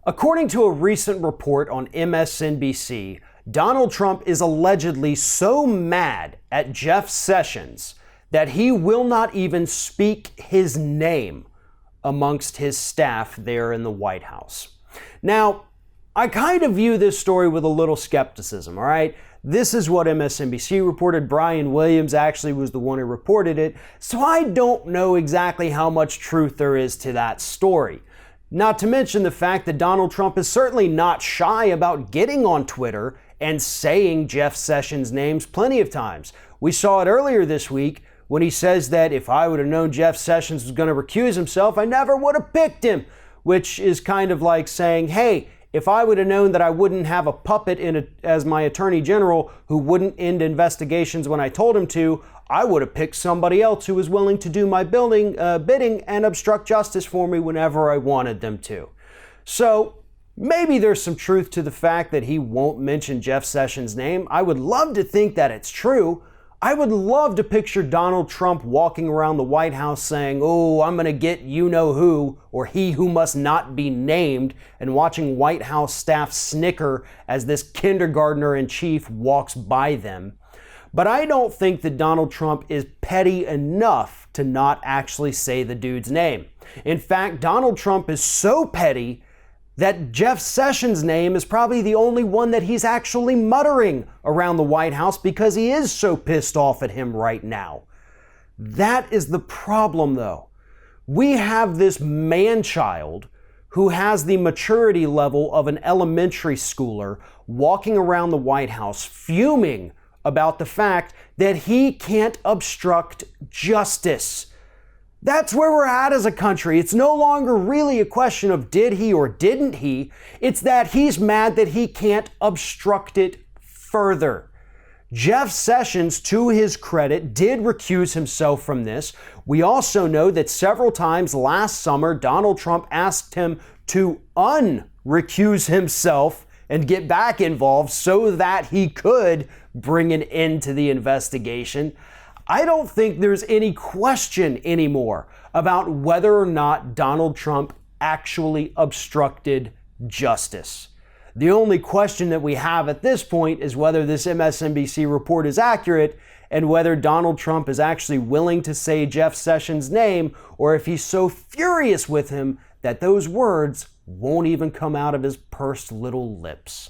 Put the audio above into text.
According to a recent report on MSNBC, Donald Trump is allegedly so mad at Jeff Sessions that he will not even speak his name amongst his staff there in the White House. Now, I kind of view this story with a little skepticism, all right? This is what MSNBC reported. Brian Williams actually was the one who reported it, so I don't know exactly how much truth there is to that story. Not to mention the fact that Donald Trump is certainly not shy about getting on Twitter and saying Jeff Sessions' names plenty of times. We saw it earlier this week when he says that if I would have known Jeff Sessions was going to recuse himself, I never would have picked him, which is kind of like saying, hey, if I would have known that I wouldn't have a puppet as my attorney general who wouldn't end investigations when I told him to, I would have picked somebody else who was willing to do my bidding and obstruct justice for me whenever I wanted them to. So maybe there's some truth to the fact that he won't mention Jeff Sessions' name. I would love to think that it's true. I would love to picture Donald Trump walking around the White House saying, oh, I'm going to get you-know-who, or he who must not be named, and watching White House staff snicker as this kindergartner-in-chief walks by them. But I don't think that Donald Trump is petty enough to not actually say the dude's name. In fact, Donald Trump is so petty that Jeff Sessions' name is probably the only one that he's actually muttering around the White House because he is so pissed off at him right now. That is the problem, though. We have this man-child who has the maturity level of an elementary schooler walking around the White House fuming about the fact that he can't obstruct justice. That's where we're at as a country. It's no longer really a question of did he or didn't he. It's that he's mad that he can't obstruct it further. Jeff Sessions, to his credit, did recuse himself from this. We also know that several times last summer, Donald Trump asked him to unrecuse himself and get back involved so that he could bring an end to the investigation. I don't think there's any question anymore about whether or not Donald Trump actually obstructed justice. The only question that we have at this point is whether this MSNBC report is accurate and whether Donald Trump is actually willing to say Jeff Sessions' name, or if he's so furious with him that those words won't even come out of his pursed little lips.